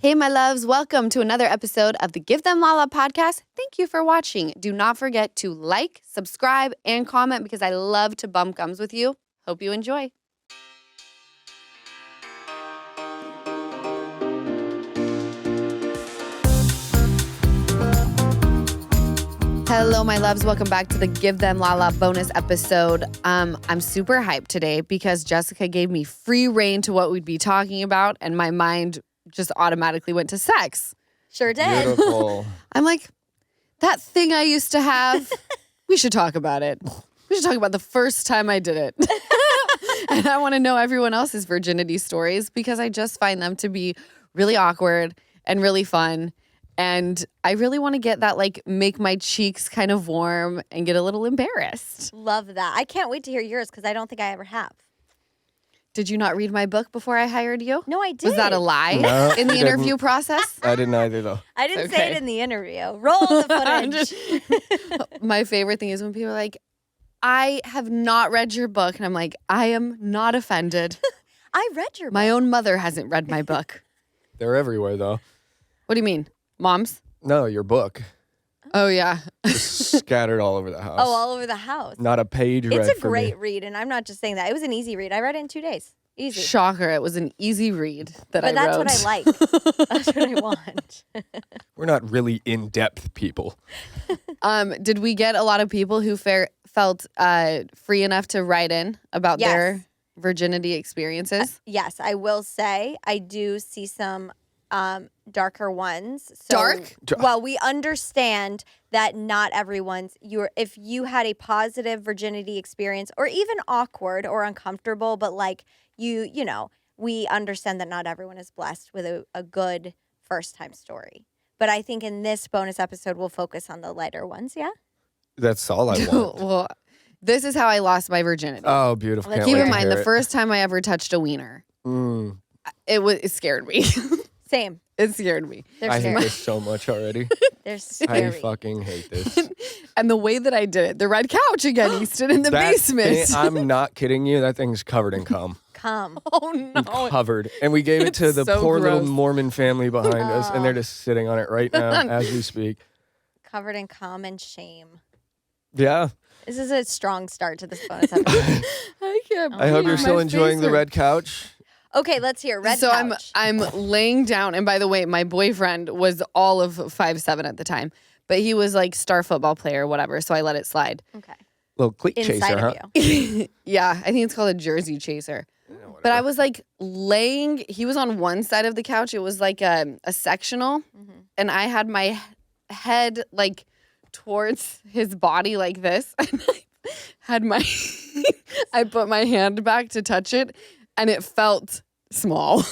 Hey, my loves, welcome to another episode of the Give Them Lala podcast. Thank you for watching. Do not forget to like, subscribe, and comment because I love to bump gums with you. Hope you enjoy. Hello, my loves. Welcome back to the Give Them Lala bonus episode. I'm super hyped today because Jessica gave me free reign to what we'd be talking about, and my mind just automatically went to sex. Sure did. Beautiful. I'm like, that thing I used to have, we should talk about it. We should talk about the first time I did it. And I want to know everyone else's virginity stories because I just find them to be really awkward and really fun. And I really want to get that, make my cheeks kind of warm and get a little embarrassed. Love that. I can't wait to hear yours because I don't think I ever have. Did you not read my book before I hired you? No, I did. Was that a lie No, in the you interview didn't. process? I didn't either, though. I didn't say Okay. it in the interview. Roll the footage. My favorite thing is when people are like, I have not read your book. And I'm like, I am not offended. I read your book. My own mother hasn't read my book. They're everywhere, though. What do you mean? Moms? No, your book. Oh, yeah. Just scattered all over the house. Oh, all over the house. Not a page read It's a for me. great read, and I'm not just saying that. It was an easy read. I read it in 2 days. Easy. Shocker. It was an easy read that But I that's wrote. what I like. That's what I want. We're not really in-depth people. Did we get a lot of people who felt free enough to write in about Yes. their virginity experiences? Yes, I will say I do see some darker ones. So, Dark? Well, we understand that not everyone's. If you had a positive virginity experience, or even awkward or uncomfortable, but we understand that not everyone is blessed with a good first time story. But I think in this bonus episode, we'll focus on the lighter ones. Yeah. That's all I want. Well, this is how I lost my virginity. Oh, beautiful. Let's Can't Keep wait in to mind, hear the it. first time I ever touched a wiener, it scared me. Same. It scared me. They're I hate scary. this so much already. They're I scary. fucking hate this. And the way that I did it, the red couch again, Easton, in the That basement. thing- I'm not kidding you. That thing's covered in cum. Come. Oh, no. Covered. And we gave it to It's the so poor little gross. Mormon family behind us, and they're just sitting on it right now as we speak. Covered in cum and shame. Yeah. This is a strong start to this bonus episode. I can't I hope believe you're still my enjoying face the hurt. red couch. Okay, let's hear red So couch. I'm laying down, and by the way, my boyfriend was all of 5'7" at the time, but he was like star football player, whatever. So I let it slide. Okay. Little cleat Inside chaser, huh? of you. Yeah, I think it's called a jersey chaser. But I was like laying. He was on one side of the couch. It was like a sectional, and I had my head like towards his body like this. And I had my I put my hand back to touch it, and it felt small.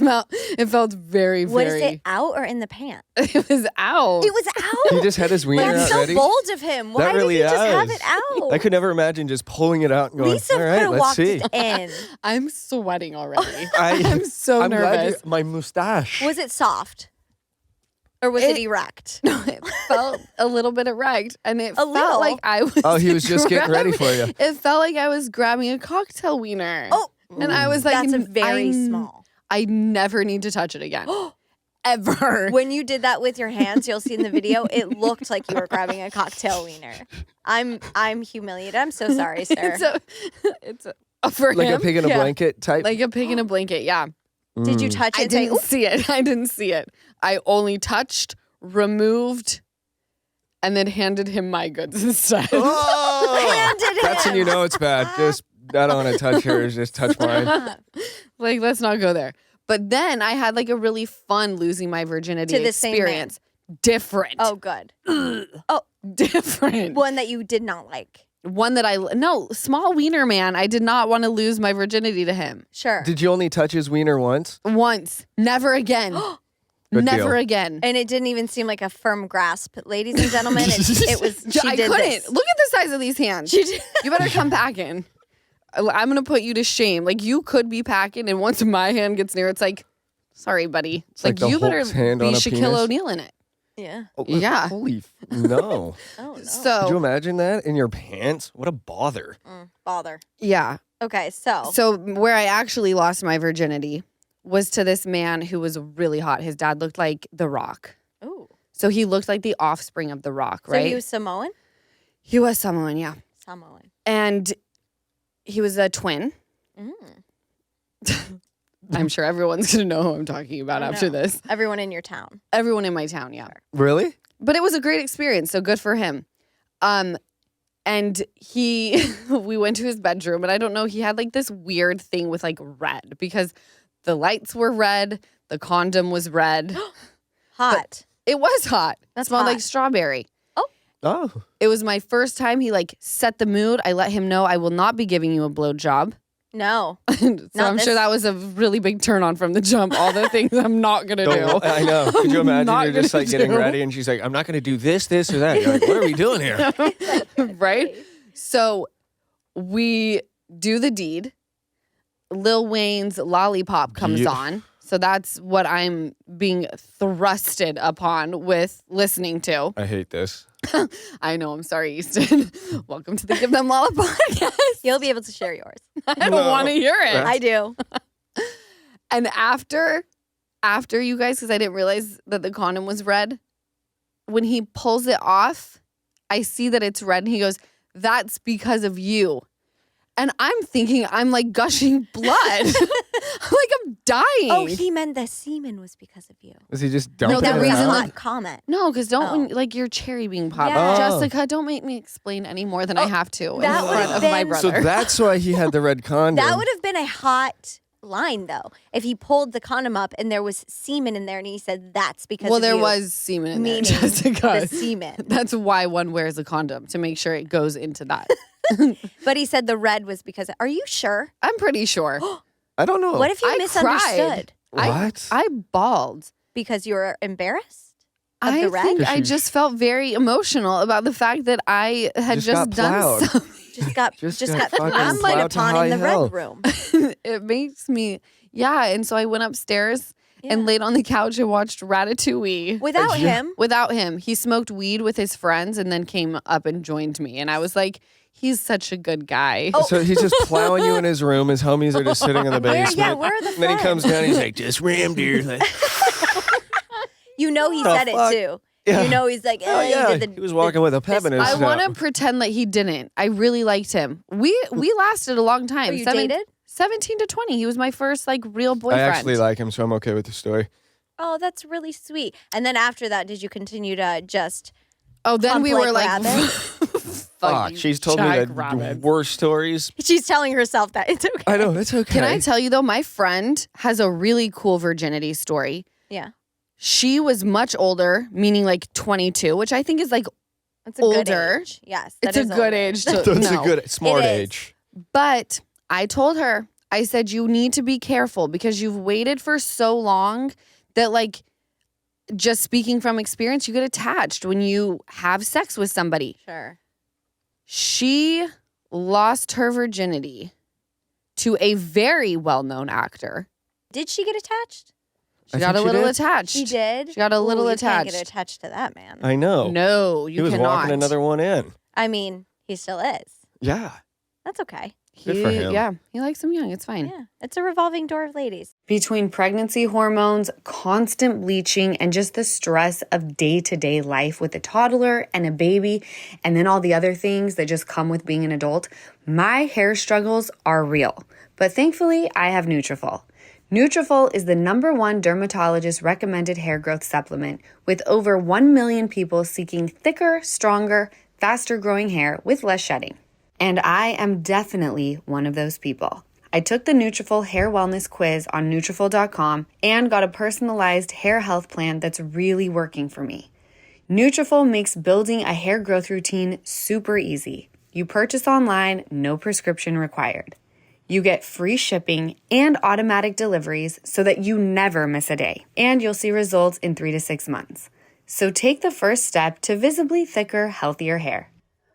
It felt very, Was very. it out or in the pants? It was out. It was out. He just had his wiener That's out so ready. bold of him. Why That really did he just have is. it out? I could never imagine just pulling it out and going, Lisa all could right, have let's walked see. in. I'm sweating already. I'm I'm so glad nervous. my mustache. Was it soft? Or was it erect? No, it felt a little bit erect, and it felt little? like I was. Oh, he was just getting ready for you. It felt like I was grabbing a cocktail wiener. Oh, and I was like, that's a very I- small. I never need to touch it again, ever. When you did that with your hands, you'll see in the video, it looked like you were grabbing a cocktail wiener. I'm humiliated. I'm so sorry, sir. It's a for Like him. a pig in a yeah. blanket type. Like a pig in a blanket. Yeah, Did you touch it? I and say, didn't "Ooh"? see it. I didn't see it. I only touched, removed, and then handed him my goods instead. Oh! Handed That's when him. you know it's bad. Just, I don't want to touch hers. Just touch mine. Like, let's not go there. But then I had like a really fun losing my virginity To the same man. experience. Different. Oh, good. different. One that you did not like. One that no, small wiener man. I did not want to lose my virginity to him. Sure. Did you only touch his wiener once? Once. Never again. Good Never deal. again. And it didn't even seem like a firm grasp. Ladies and gentlemen, it was, she I did couldn't. this. Look at the size of these hands. She did. You better come packing. I'm going to put you to shame. Like, you could be packing, and once my hand gets near, it's like, sorry, buddy. It's like the you better Hulk's hand be on a Shaquille penis. O'Neal in it. Yeah. Oh, Yeah. Holy no. Oh, no. Could you So, imagine that in your pants? What a bother. Bother. yeah. Okay, so. So where I actually lost my virginity was to this man who was really hot. His dad looked like The Rock. Ooh. So he looked like the offspring of The Rock, right? So he was Samoan? He was Samoan, yeah. Samoan. And he was a twin. I'm sure everyone's going to know who I'm talking about after this. Everyone in your town. Everyone in my town, yeah. Really? But it was a great experience, so good for him. And we went to his bedroom, and I don't know, he had like this weird thing with like red because the lights were red, the condom was red. Hot. It was hot. That's smelled hot. like strawberry. Oh. It was my first time. He like set the mood. I let him know I will not be giving you a blowjob. No. So I'm sure that was a really big turn on from the jump. All the things I'm not going to do. I know. Could you imagine Not you're just like gonna getting do. ready and she's like, I'm not going to do this, or that. You're like, what are we doing here? Right? So we do the deed. Lil Wayne's Lollipop comes on. So that's what I'm being thrusted upon with listening to. I hate this. I know. I'm sorry, Easton. Welcome to the Give Them Lala podcast. You'll be able to share yours. I don't want to hear it. I do. And after you guys, because I didn't realize that the condom was red, when he pulls it off, I see that it's red, and he goes, "That's because of you." And I'm thinking I'm like gushing blood. I'm dying. Oh, he meant the semen was because of you. Was he just No, dumping that That it was reason, out? a like- hot comment. No, because don't Oh. when, like your cherry being popped. Yeah. Oh. Jessica, don't make me explain any more than I have to in that front would've of my been- So brother. that's why he had the red condom. That would have been a hot line, though. If he pulled the condom up and there was semen in there and he said, that's because Well, of there you. was semen in there, Meaning Jessica. the semen. That's why one wears a condom, to make sure it goes into that. But he said the red was because. Are you sure? I'm pretty sure. I don't know. What if you I misunderstood? What? I bawled. Because you were embarrassed? Of I the red? think I Because you- just felt very emotional about the fact that I had Just just got done plowed. something. Just got Just got fucking lamplighted plowed to upon high in the hell. red room. It makes me, yeah. And so I went upstairs and Yeah. laid on the couch and watched Ratatouille. Without Yeah. him, Without him, he smoked weed with his friends and then came up and joined me. And I was like, he's such a good guy. Oh. So he's just plowing you in his room. His homies are just sitting in the Where- basement. yeah, where are the And then he friends? comes down. He's like, just rammed here. Like, you know he The said fuck? it too. Yeah. You know he's like, oh he yeah, did he was walking with a pep in his I step. want to pretend that he didn't. I really liked him. We lasted a long time. Were you dated? 17 to 20. He was my first like real I boyfriend. actually like him, so I'm okay with the story. Oh, that's really sweet. And then after that, did you continue to just Oh, then hump we like were like, rabbit? Fuck, she's told me the jackrabbits. worst stories. She's telling herself that it's okay. I know, it's okay. Can I tell you though, my friend has a really cool virginity story. Yeah. She was much older, meaning like 22, which I think is like, It's a good Older. age. Yes. it's that a is good older. age to That's know. a good, smart It is. age. But I told her, I said, you need to be careful because you've waited for so long that like, just speaking from experience, you get attached when you have sex with somebody. Sure. She lost her virginity to a very well-known actor. Did she get attached? She I got a think she little did. attached. She did. She got a little You attached. can't get attached to that man. I know. No, you he was cannot. walking another one in. I mean, he still is. Yeah. That's okay. Good for him. Yeah, he likes them young. It's fine. Yeah. It's a revolving door of ladies. Between pregnancy hormones, constant bleaching, and just the stress of day-to-day life with a toddler and a baby, and then all the other things that just come with being an adult, my hair struggles are real. But thankfully, I have Nutrafol. Nutrafol is the #1 dermatologist recommended hair growth supplement with over 1 million people seeking thicker, stronger, faster growing hair with less shedding. And I am definitely one of those people. I took the Nutrafol hair wellness quiz on Nutrafol.com and got a personalized hair health plan that's really working for me. Nutrafol makes building a hair growth routine super easy. You purchase online, no prescription required. You get free shipping and automatic deliveries so that you never miss a day. And you'll see results in 3 to 6 months. So take the first step to visibly thicker, healthier hair.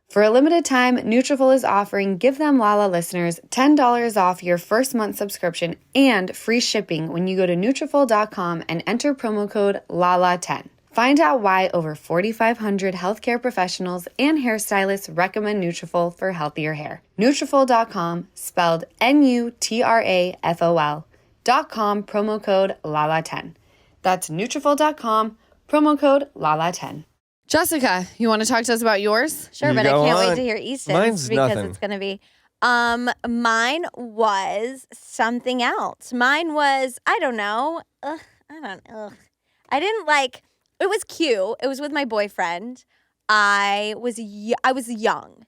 For a limited time, Nutrafol is offering Give Them Lala listeners $10 off your first month subscription and free shipping when you go to Nutrafol.com and enter promo code LALA10. Find out why over 4,500 healthcare professionals and hairstylists recommend Nutrafol for healthier hair. Nutrafol.com, spelled Nutrafol. Nutrafol.com, promo code LALA10. That's Nutrafol.com, promo code LALA10. Jessica, you want to talk to us about yours? Sure, You but I go can't wait on. to hear Easton's Mine's because nothing. it's going to be. Mine was something else. Mine was, I don't know. I didn't like, it was cute. It was with my boyfriend. I was young.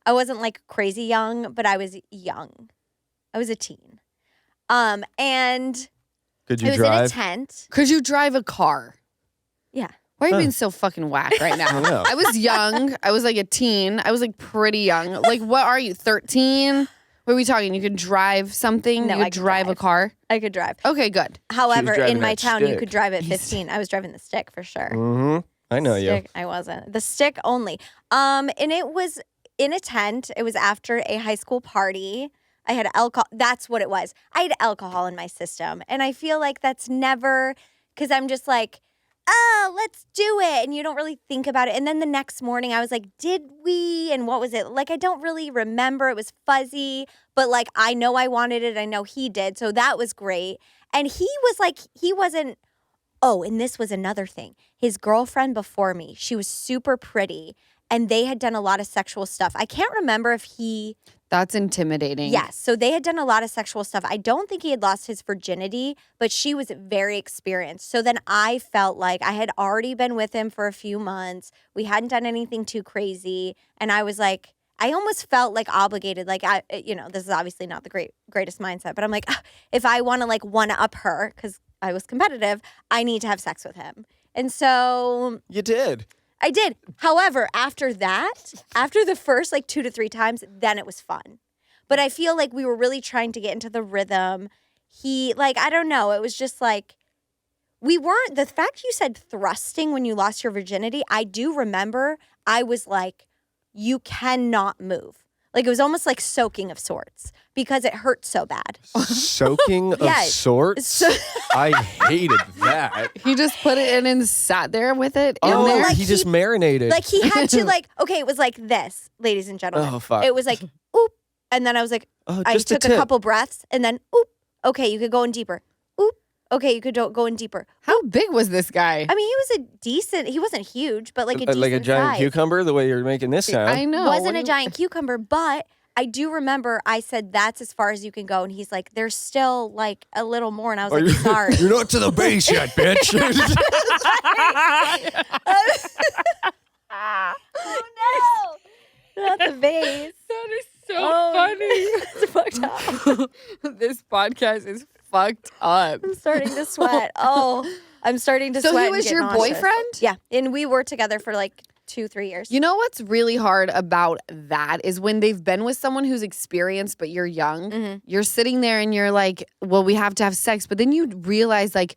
I wasn't like crazy young, but I was young. I was a teen. And Could you it was in a drive? tent. Could you drive a car? Yeah. Why are you Huh. being so fucking whack right I now? don't know. I was young. I was like a teen. I was like pretty young. Like, what are you, 13? What are we talking? You could drive something? No, you I could could drive a drive. car? I could drive. Okay, good. However, driving in my that town, you stick. could drive at 15. I was driving the stick for sure. Mm-hmm. I know you. Stick, I wasn't. The stick only. And it was in a tent. It was after a high school party. I had alcohol. That's what it was. I had alcohol in my system. And I feel like that's never, because I'm just like, oh, let's do it. And you don't really think about it. And then the next morning I was like, did we? And what was it? Like, I don't really remember. It was fuzzy, but like, I know I wanted it. I know he did. So that was great. And he was like, he wasn't, oh, and this was another thing. His girlfriend before me, she was super pretty and they had done a lot of sexual stuff. I can't remember if he, That's intimidating. yes. So they had done a lot of sexual stuff. I don't think he had lost his virginity, but she was very experienced. So then I felt like I had already been with him for a few months. We hadn't done anything too crazy. And I was like, I almost felt like obligated. Like, this is obviously not the greatest mindset, but I'm like, if I want to like one up her, because I was competitive, I need to have sex with him. And so You did. I did. However, after that, after the first like 2 to 3 times, then it was fun. But I feel like we were really trying to get into the rhythm. He, like, I don't know. It was just like, we weren't, the fact you said thrusting when you lost your virginity, I do remember I was like, you cannot move. Like, it was almost like soaking of sorts because it hurt so bad. Soaking of Yes. sorts? So- I hated that. He just put it in and sat there with it in Oh, there. like he just marinated. Like, he had to, like, okay, it was like this, ladies and gentlemen. Oh, fuck. It was like, oop. And then I was like, Oh, I just a took a tip. couple breaths and then, oop. Okay, you could go in deeper. Oop. Okay, you could go in deeper. How big was this guy? I mean, he was a decent, he wasn't huge, but like a decent Like a giant size. cucumber, the way you're making this sound. I know. Wasn't What a do you- giant cucumber, but I do remember I said, that's as far as you can go. And he's like, there's still like a little more. And I was like, sorry. You're not to the base yet, bitch. Oh, no. Not the base. That is so It's fucked up. funny. This podcast is fucked up. I'm starting to sweat. Oh, I'm starting to So sweat. he and was get your nauseous. boyfriend? Yeah. And we were together for like 2-3 years. You know what's really hard about that is when they've been with someone who's experienced, but you're young, Mhm. you're sitting there and you're like, well, we have to have sex. But then you realize, like,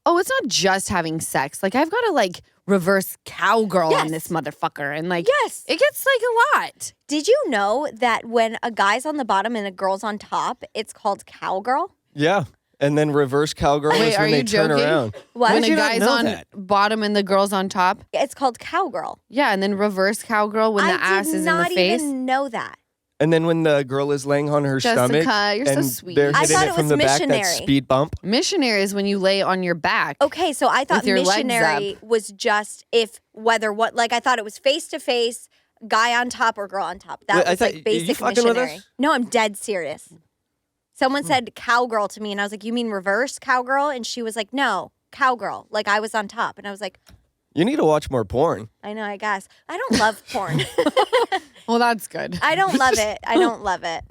oh, it's not just having sex. Like, I've got to, like, reverse cowgirl on Yes. this motherfucker. And, like, Yes. it gets, like, a lot. Did you know that when a guy's on the bottom and a girl's on top, it's called cowgirl? Yeah. And then reverse cowgirl Wait, is are when they you turn joking? around. What? When did a you not guy's know on that? bottom and the girl's on top. It's called cowgirl. Yeah, and then reverse cowgirl when the ass is in the I did face. not even know that. And then when the girl is laying on her stomach Jessica, you're so and sweet. they're I hitting thought it it from was the back, that missionary. speed bump. Missionary is when you lay on your back. Okay, so I thought With your legs missionary was just I thought it was face to face, guy on top or girl on top. That Wait, I was thought- like are you basic fucking with missionary. us? No, I'm dead serious. Someone said cowgirl to me and I was like, you mean reverse cowgirl? And she was like, no, cowgirl. Like I was on top. And I was like, You need to watch more porn. I know, I guess. I don't love porn. Well, that's good. I don't love it. I don't love it.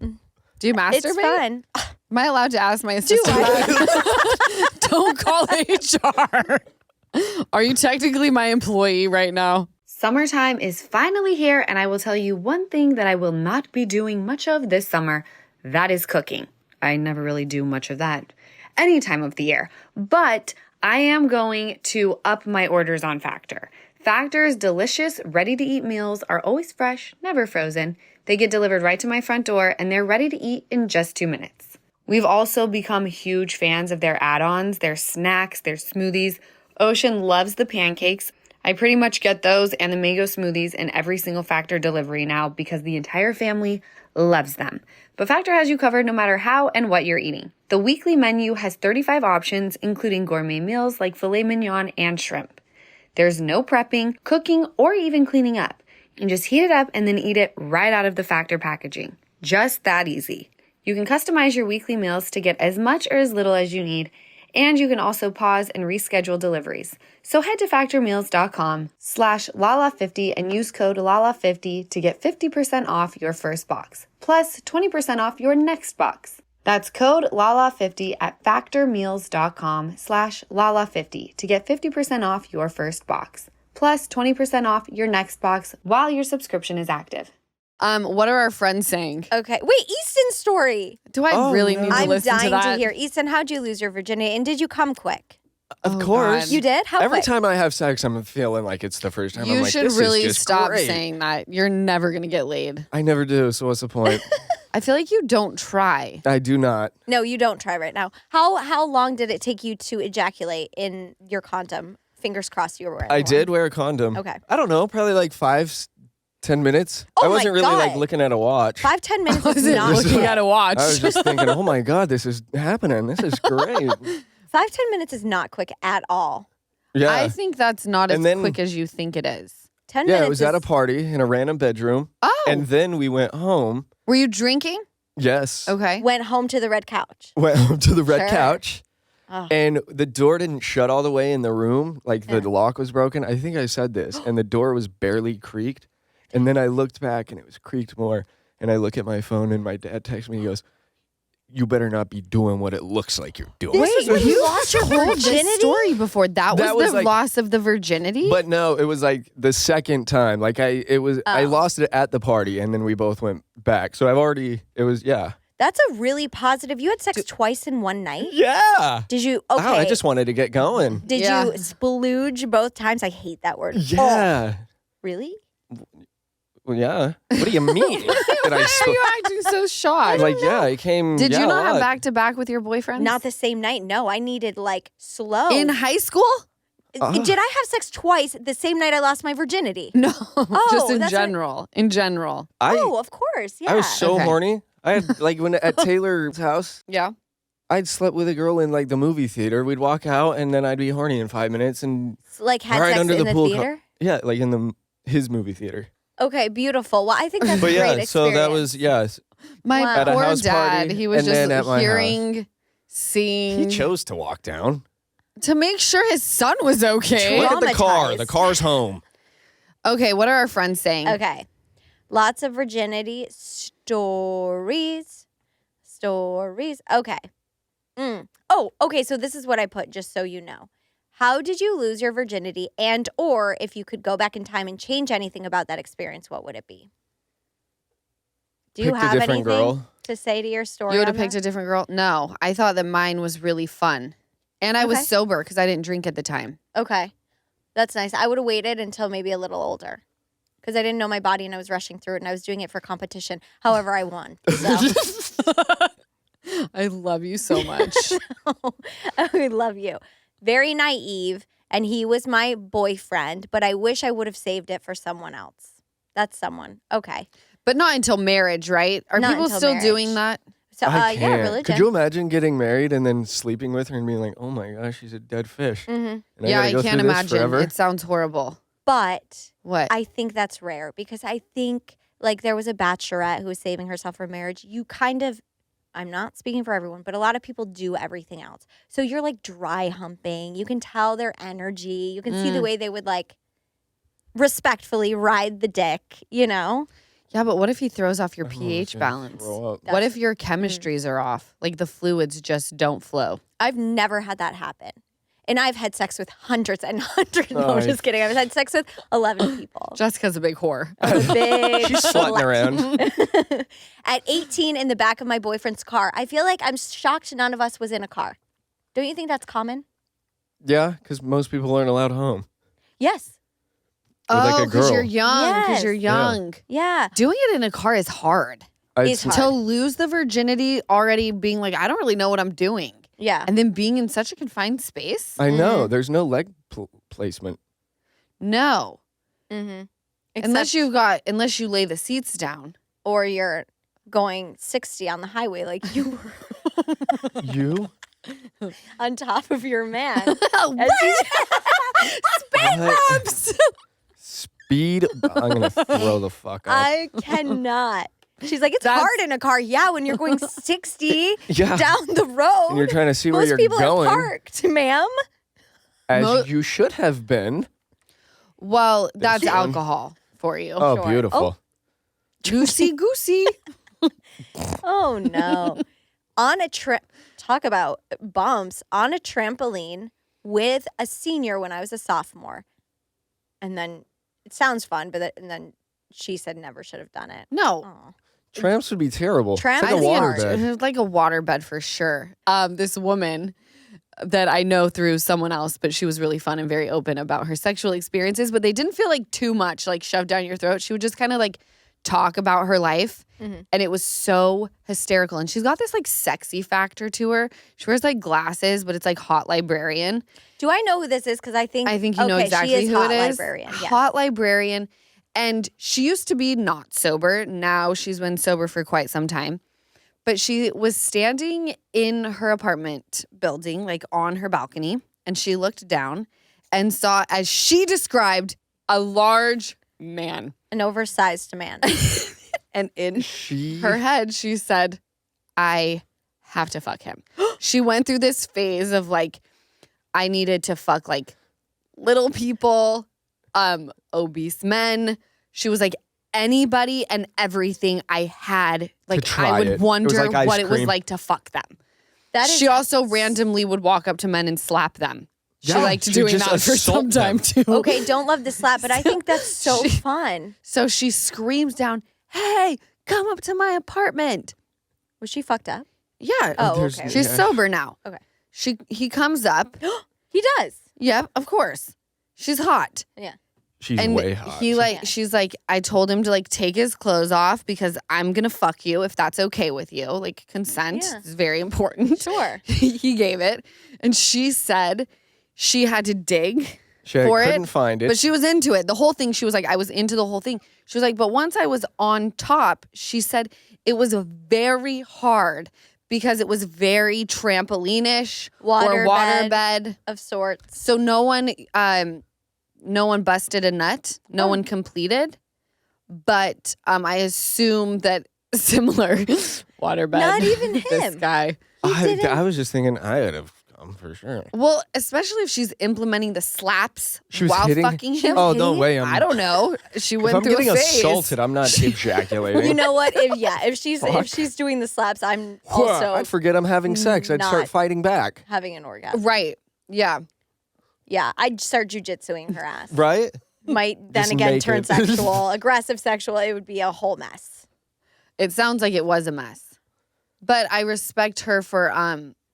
Do you masturbate? It's fun. Am I allowed to ask my assistant that? Don't call HR. Are you technically my employee right now? Summertime is finally here, and I will tell you one thing that I will not be doing much of this summer. That is cooking. I never really do much of that any time of the year. But I am going to up my orders on Factor. Factor's delicious, ready-to-eat meals are always fresh, never frozen. They get delivered right to my front door, and they're ready to eat in just 2 minutes. We've also become huge fans of their add-ons, their snacks, their smoothies. Ocean loves the pancakes. I pretty much get those and the mango smoothies in every single Factor delivery now because the entire family loves them. But Factor has you covered no matter how and what you're eating. The weekly menu has 35 options, including gourmet meals like filet mignon and shrimp. There's no prepping, cooking, or even cleaning up. You can just heat it up and then eat it right out of the Factor packaging. Just that easy. You can customize your weekly meals to get as much or as little as you need, and you can also pause and reschedule deliveries. So head to factormeals.com/Lala50 and use code Lala50 to get 50% off your first box, plus 20% off your next box. That's code Lala50 at factormeals.com/Lala50 to get 50% off your first box, plus 20% off your next box while your subscription is active. What are our friends saying? Okay. Wait, Easton's story. Do I really need to I'm listen dying to that? to hear. Easton, how'd you lose your virginity? And did you come quick? Of Oh, course. God. You did? How Every quick? time I have sex, I'm feeling like it's the first time. You I'm like, should this really is just stop great. saying that. You're never going to get laid. I never do, so what's the point? I feel like you don't try. I do not. No, you don't try right now. How long did it take you to ejaculate in your condom? Fingers crossed you were wearing I one. did wear a condom. Okay. I don't know, probably like 5-10 minutes. Oh I my wasn't really God. like looking at a watch. 5-10 minutes is Wasn't not looking quick. at a watch. I was just thinking, oh my God, this is happening. This is great. 5-10 minutes is not quick at all. Yeah. I think that's not as And then- quick as you think it is. 10 yeah, minutes it was at a is- party in a random bedroom. Oh. And then we went home. Were you drinking? Yes. Okay. went home to the red couch. Went home to the red Sure. couch. Oh. And the door didn't shut all the way in the room. Like the lock was broken. I think I said this. And the door was barely creaked. And then I looked back and it was creaked more. And I look at my phone and my dad texts me. He goes, "You better not be doing what it looks like you're doing." This is when you lost your told virginity? this story before. That That was was the like- loss of the virginity? But no, it was like the second time. Like I lost it at the party and then we both went back. So yeah. That's a really positive. You had sex twice in one night? Yeah. Did you? Okay. Wow, I just wanted to get going. Did Yeah. you splooge both times? I hate that word. Yeah. Oh, really? Well, yeah. What do you mean? Did I Why are you acting so shocked? like, yeah, I came. Did yeah, you a not have lot. back to back with your boyfriend? Not the same night. No, I needed like slow. In high school? Did I have sex twice the same night I lost my virginity? No. just in that's what- general. In general. Oh, of course. Yeah. I was so Okay. horny. I had like when at Taylor's house, Yeah. I'd slept with a girl in like the movie theater. We'd walk out and then I'd be horny in 5 minutes and Like had right sex under in the the pool. theater? Yeah, like in his movie theater. Okay, beautiful. Well, I think that's But a great yeah, experience. so that was My Wow. At a poor house dad, party, he was and then at just my hearing, seeing, he chose to walk down. to make sure his son was okay. Look at the car. Traumatized. The car's home. Okay, what are our friends saying? Okay. Lots of virginity stories. Okay. Oh, okay. So this is what I put, just so you know. How did you lose your virginity? And or if you could go back in time and change anything about that experience, what would it be? Do you Picked a have different anything girl. to say to your story? You would have on picked that? a different girl? No, I thought that mine was really fun. And I Okay. was sober because I didn't drink at the time. Okay. That's nice. I would have waited until maybe a little older because I didn't know my body and I was rushing through it and I was doing it for competition. However, I won. So I love you so much. I love you. Very naive. And he was my boyfriend, but I wish I would have saved it for someone else. That's someone. Okay. But not until marriage, right? Are Not people until still marriage. doing that? So, I yeah, can't. religion. Could you imagine getting married and then sleeping with her and being like, "Oh my gosh, she's a dead fish"? Mm-hmm. And Yeah, gotta I go can't through this imagine. forever? It sounds horrible. But What? I think that's rare because I think like there was a bachelorette who was saving herself for marriage. You kind of, I'm not speaking for everyone, but a lot of people do everything else. So you're like dry humping. You can tell their energy. You can see the way they would like respectfully ride the dick, you know? Yeah, but what if he throws off your I'm pH gonna balance? throw up. What if your chemistries are off? Like the fluids just don't flow. I've never had that happen. And I've had sex with hundreds and hundreds. No, I'm Nice. just kidding. I've had sex with 11 people. Jessica's a big whore. I'm a big She's slutting slut. around. At 18 in the back of my boyfriend's car. I feel like I'm shocked none of us was in a car. Don't you think that's common? Yeah, because most people aren't allowed home. Yes. With, like, a Oh, because you're girl. young. Because Yes. you're young. Yeah. Doing it in a car is hard. It's hard. To lose the virginity already being like, I don't really know what I'm doing. Yeah. And then being in such a confined space. I know. There's no leg placement. No. Mm-hmm. Unless you lay the seats down. Or you're going 60 on the highway like you were You? on top of your man. Speed bumps. Speed. I'm going to throw the fuck up. I cannot. She's like, it's hard in a car. Yeah, when you're going 60 Yeah. down the road. And you're trying to see where Most you're people going. are parked, ma'am. As you should have been. Well, that's one. alcohol for you. Oh, Sure. beautiful. Goosey goosey. Oh, no. On a talk about bumps, on a trampoline with a senior when I was a sophomore. And then it sounds fun, and then she said never should have done it. No. Aw. Tramps would be terrible. Tramp it's like a is water hard. bed. It's like a water bed for sure. This woman that I know through someone else, but she was really fun and very open about her sexual experiences, but they didn't feel like too much, like shoved down your throat. She would just kind of like talk about her life. And it was so hysterical. And she's got this like sexy factor to her. She wears like glasses, but it's like hot librarian. Do I know who this is? Because I think you know exactly she is who hot it is. Librarian. Yes. Hot librarian. And she used to be not sober. Now she's been sober for quite some time. But she was standing in her apartment building, like on her balcony, and she looked down and saw, as she described, a large man. An oversized man. And in her head, she said, I have to fuck him. She went through this phase of like, I needed to fuck like little people, obese men. She was like, anybody and everything I had. Like, I would wonder what it was like to fuck them. She also randomly would walk up to men and slap them. She liked doing that for some time too. Okay, don't love the slap, but I think that's so fun. So she screams down, hey, come up to my apartment. Was she fucked up? Yeah. Oh, okay. She's sober now. Okay. He comes up. He does. Yeah, of course. She's hot. Yeah. She's And way hot. she's like, I told him to like take his clothes off because I'm gonna fuck you if that's okay with you. Like consent is very important. Sure. He gave it. And she said she had to dig She for it. couldn't find it. But she was into it. The whole thing, she was like, I was into the whole thing. She was like, but once I was on top, she said it was very hard because it was very trampoline-ish or waterbed of sorts. So no one busted a nut. No one completed. But I assume that similar waterbed. Not even This him. guy. I was just thinking I would have come for sure. Well, especially if she's implementing the slaps She was while hitting? fucking him. Oh, no way. I don't know. She If went I'm through getting a phase. assaulted, I'm not ejaculating. You know what? If she's doing the slaps, I'm also I'd forget I'm having sex. I'd start not- fighting back. having an orgasm. Right. Yeah. Yeah, I'd start jujitsuing her ass. Right? Might then Just again make turn it. sexual, aggressive sexual. It would be a whole mess. It sounds like it was a mess. But I respect her for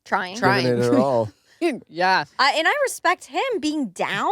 Trying. Trying. Giving it her all. yeah. And I respect him being down.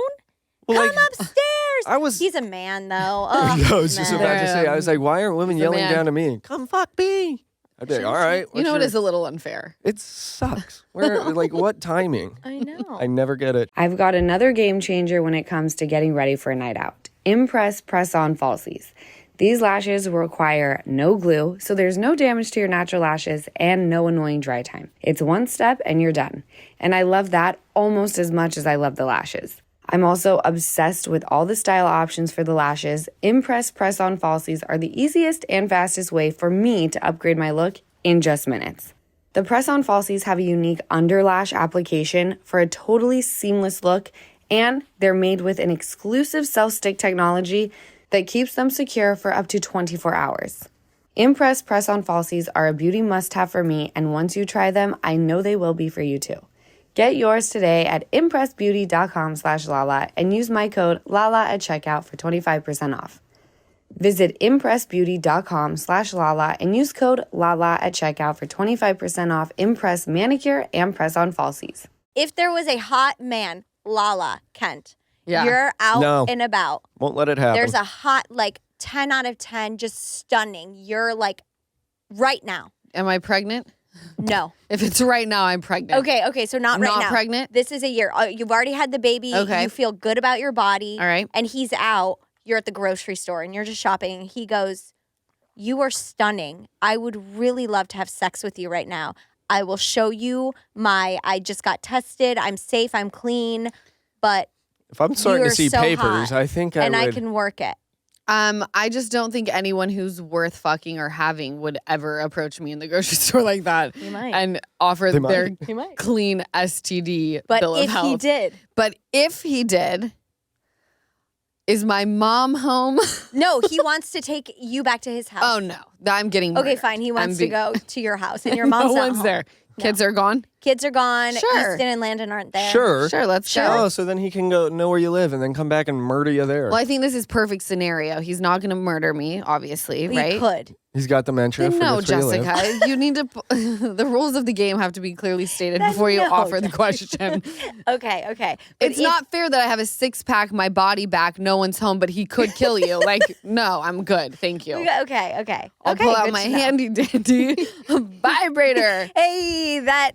Well, Come upstairs. He's a man, though. I was just man. about to say, I was like, why aren't women He's a yelling man. down to me? Come fuck me. I'd be like, all right. You know, it is a little unfair. It sucks. Like, what timing? I know. I never get it. I've got another game changer when it comes to getting ready for a night out. Impress Press-On Falsies. These lashes require no glue, so there's no damage to your natural lashes and no annoying dry time. It's one step and you're done. And I love that almost as much as I love the lashes. I'm also obsessed with all the style options for the lashes. Impress Press-On Falsies are the easiest and fastest way for me to upgrade my look in just minutes. The Press-On Falsies have a unique underlash application for a totally seamless look, and they're made with an exclusive self-stick technology that keeps them secure for up to 24 hours. Impress Press-On Falsies are a beauty must-have for me, and once you try them, I know they will be for you too. Get yours today at impressbeauty.com/Lala and use my code LALA at checkout for 25% off. Visit impressbeauty.com/Lala and use code LALA at checkout for 25% off Impress manicure and press-on falsies. If there was a hot man, Lala, Kent, Yeah. you're out No. and about. Won't let it happen. There's a hot, 10 out of 10, just stunning. You're like, right now. Am I pregnant? No. If it's right now, I'm pregnant. Okay, so not I'm right not now. pregnant? This is a year. You've already had the baby. Okay. You feel good about your body. All right. And he's out. You're at the grocery store and you're just shopping. And he goes, "You are stunning. I would really love to have sex with you right now. I will show you I just got tested. I'm safe. I'm clean. But If I'm starting you to are see so papers, hot, I think I and would. I can work it." I just don't think anyone who's worth fucking or having would ever approach me in the grocery store like that He might. and offer They their might. He might. clean STD But bill of if health. he did. But if he did, is my mom home? No, he wants to take you back to his house. Oh no, I'm getting Okay, murdered. fine. He wants I'm to go to your house and your mom's no not one's home. there. Kids are gone. Kids are gone. Sure. Easton and Landon aren't there. Sure. Sure, let's go. Oh, so then he can go know where you live and then come back and murder you there. Well, I think this is perfect scenario. He's not going to murder me, obviously, We right? could. He's got dementia. Then no, forgets where you live. Jessica. You need to. The rules of the game have to be clearly stated Then before you no, offer the Jessica. question. Okay. But It's not fair that I have a 6-pack, my body back, no one's home, but he could kill you. Like, no, I'm good. Thank you. Okay. I'll pull out good my to know. handy dandy vibrator. Hey, that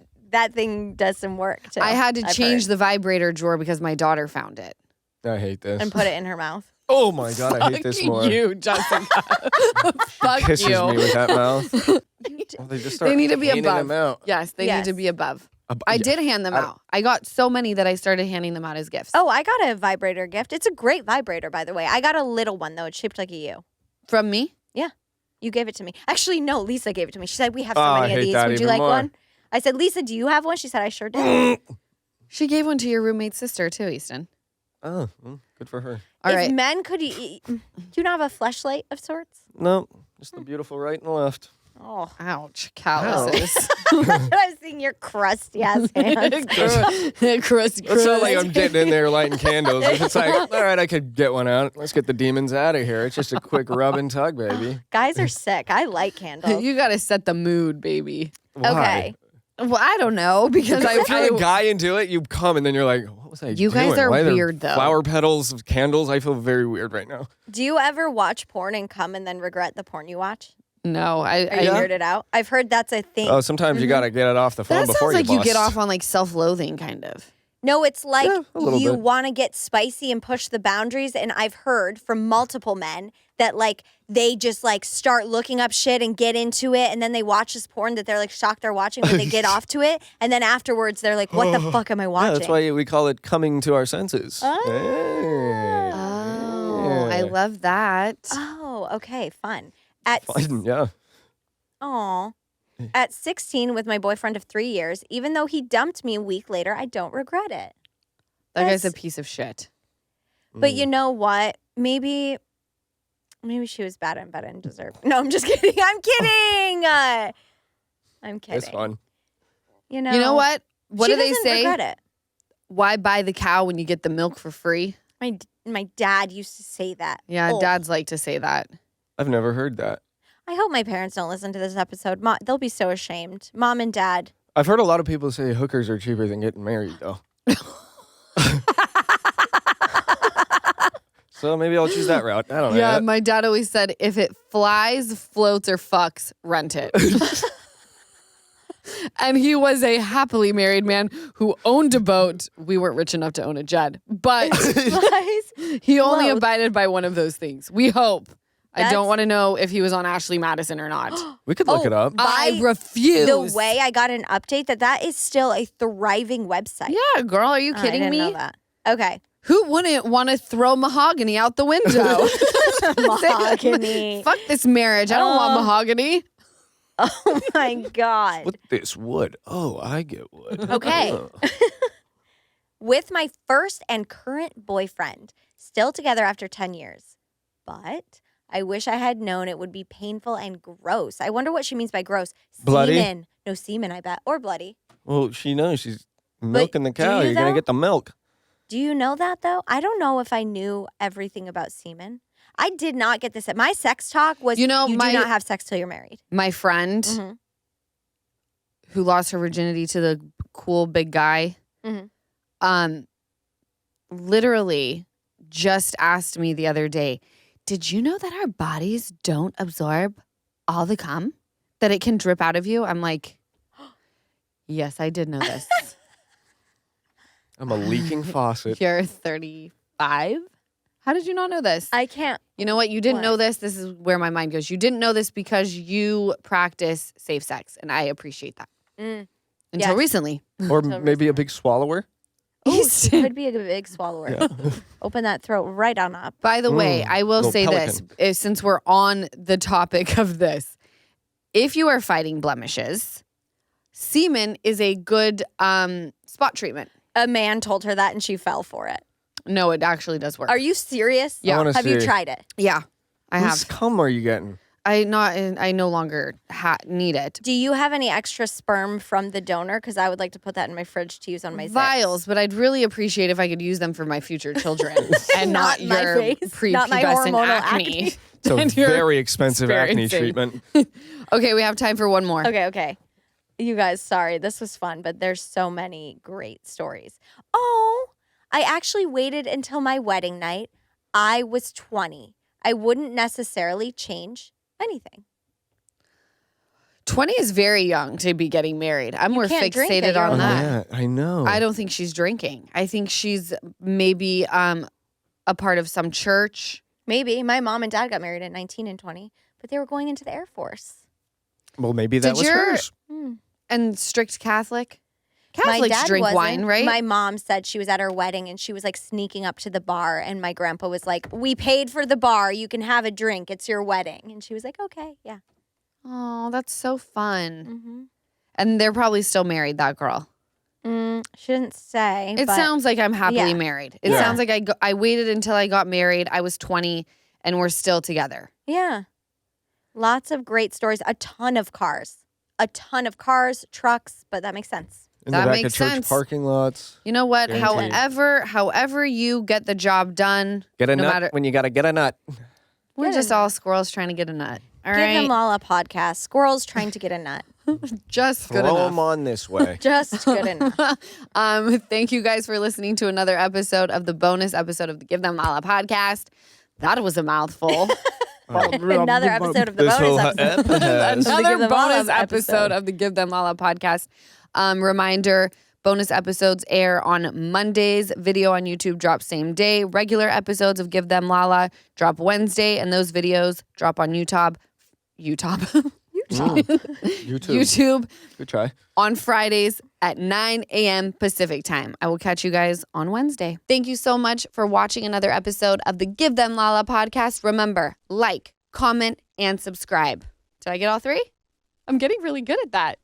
thing does some work too. I had to I've change heard. the vibrator drawer because my daughter found it. I hate this. and put it in her mouth. Oh my god, I hate this Fuck more. you, Jessica. Fuck Kisses you. me with that mouth. Oh, they just start They need to be handing above. them out. Yes, they need to Yes. be above. Yeah. I did hand them out. I got so many that I started handing them out as gifts. Oh, I got a vibrator gift. It's a great vibrator, by the way. I got a little one though. It's shaped like a U. From me? You gave it to me. Actually, no, Lisa gave it to me. She said, "We have so Oh, I many of hate these. that Would you even like more. one?" I said, "Lisa, do you have one?" She said, "I sure did." She gave one to your roommate's sister too, Easton. Oh, well, good for her. All if right. men could eat, do you not have a fleshlight of sorts? No, just the beautiful right and left. Oh, Ouch. Calluses. I was seeing your crusty ass hands. Crusty. It's not like I'm getting in there lighting candles. If it's like, all right, I could get one out. Let's get the demons out of here. It's just a quick rub and tug, baby. Guys are sick. I like candles. You got to set the mood, baby. Why? Okay. Well, I don't know because If you're a I guy into it, you come and then you're like, what was I You doing? guys are Why there weird, though. Flower petals of candles. I feel very weird right now. Do you ever watch porn and come and then regret the porn you watch? no. Are you Yeah. weirded out? I've heard that's a thing. Oh, sometimes you got to get it off the phone That before sounds like you bust. get off on like self-loathing, kind of. No, it's like Yeah, a little you bit. want to get spicy and push the boundaries. And I've heard from multiple men that like they just like start looking up shit and get into it. And then they watch this porn that they're like shocked they're watching, but they get off to it. And then afterwards they're like, what the fuck am I watching? Yeah, that's why we call it coming to our senses. Ah. Hey. Oh, I Yeah. love that. Oh, okay, fun. At Fun, yeah. At 16 with my boyfriend of 3 years, even though he dumped me a week later, I don't regret it. That guy's a That's- piece of shit. But Mm. you know what? Maybe she was bad and bad and deserved. No, I'm just kidding. I'm kidding. I'm kidding. It's fun. You know. You know what? What she do they doesn't say? Regret it. Why buy the cow when you get the milk for free? My dad used to say that. Yeah, Oh. dads like to say that. I've never heard that. I hope my parents don't listen to this episode. They'll be so ashamed. Mom and dad. I've heard a lot of people say hookers are cheaper than getting married, though. So maybe I'll choose that route. I don't know. Yeah, yet. my dad always said if it flies, floats, or fucks, rent it. And he was a happily married man who owned a boat. We weren't rich enough to own a jet, but he only Floats. abided by one of those things. We hope. I That's- don't want to know if he was on Ashley Madison or not. We could look it up. I By refuse. The way I got an update that is still a thriving website. Yeah, girl, are you Oh, kidding I didn't me? know that. Okay. Who wouldn't want to throw mahogany out the window? Mahogany. Fuck this marriage. I don't want mahogany. Oh my God. With this wood. Oh, I get wood. Okay. Oh. With my first and current boyfriend, still together after 10 years. But I wish I had known it would be painful and gross. I wonder what she means by gross. Bloody? Semen. No semen, I bet. Or bloody. Well, she knows she's milking the cow. you You're going though? to get the milk. Do you know that though? I don't know if I knew everything about semen. I did not get this. My sex talk was You know, you my- do not have sex till you're married. My friend Mhm. who lost her virginity to the cool big guy, Mhm. literally just asked me the other day, did you know that our bodies don't absorb all the cum? That it can drip out of you? I'm like, Yes, I did know this. I'm a leaking faucet. You're 35. How did you not know this? I can't. You know what? You didn't know What? this. This is where my mind goes. You didn't know this because you practice safe sex, and I appreciate that. Until Yes. recently. Or maybe a big swallower. Oh, she could be a big swallower. Yeah. Open that throat right on up. By the way, I will little say pelican. this, since we're on the topic of this. If you are fighting blemishes, semen is a good spot treatment. A man told her that and she fell for it. No, it actually does work. Are you serious? Yeah. I wanna Have you see. tried it? Yeah, I Whose have. cum are you getting? I no longer need it. Do you have any extra sperm from the donor? Because I would like to put that in my fridge to use on my Vials, but I'd really appreciate if I could use them for my future children and not, Not my your face, not my prepubescent hormonal acne. acne. It's a And you're very expensive acne experiencing. treatment. Okay, we have time for one more. Okay. You guys, sorry, this was fun, but there's so many great stories. Oh, I actually waited until my wedding night. I was 20. I wouldn't necessarily change anything. 20 is very young to be getting married. I'm more can't drink fixated at your on own that. Yeah, I know. I don't think she's drinking. I think she's maybe a part of some church. Maybe. My mom and dad got married at 19 and 20, but they were going into the Air Force. Well, maybe that Did was your- hers. And strict Catholic. My Catholics dad drink wasn't. wine, right? My mom said she was at her wedding and she was like sneaking up to the bar, and my grandpa was like, "We paid for the bar. You can have a drink. It's your wedding." And she was like, "Okay, yeah." Oh, that's so fun. Mm-hmm. And they're probably still married, that girl. Shouldn't say. It but sounds like I'm happily yeah. married. It Yeah. sounds like I waited until I got married. I was 20 and we're still together. Yeah. Lots of great stories. A ton of cars, trucks, but that makes sense. In That the back makes of church sense. parking lots. You know what? Guaranteed. However you get the job done, Get a no nut matter, when you got to get a nut. we're Get a just all squirrels trying to get a nut. All Give right, them all a podcast. Squirrels trying to get a nut. just good Throw enough. them on this way. Just good enough. Thank you guys for listening to another episode of the bonus episode of the Give Them Lala podcast. That was a mouthful. Another episode of the This whole bonus episode. has- Another Give Them Lala bonus episode of the Give Them Lala podcast. Reminder, bonus episodes air on Mondays. Video on YouTube drops same day. Regular episodes of Give Them Lala drop Wednesday, and those videos drop on YouTube. YouTube Good try. on Fridays at 9 a.m. Pacific time. I will catch you guys on Wednesday. Thank you so much for watching another episode of the Give Them Lala podcast. Remember, like, comment, and subscribe. Did I get all three? I'm getting really good at that.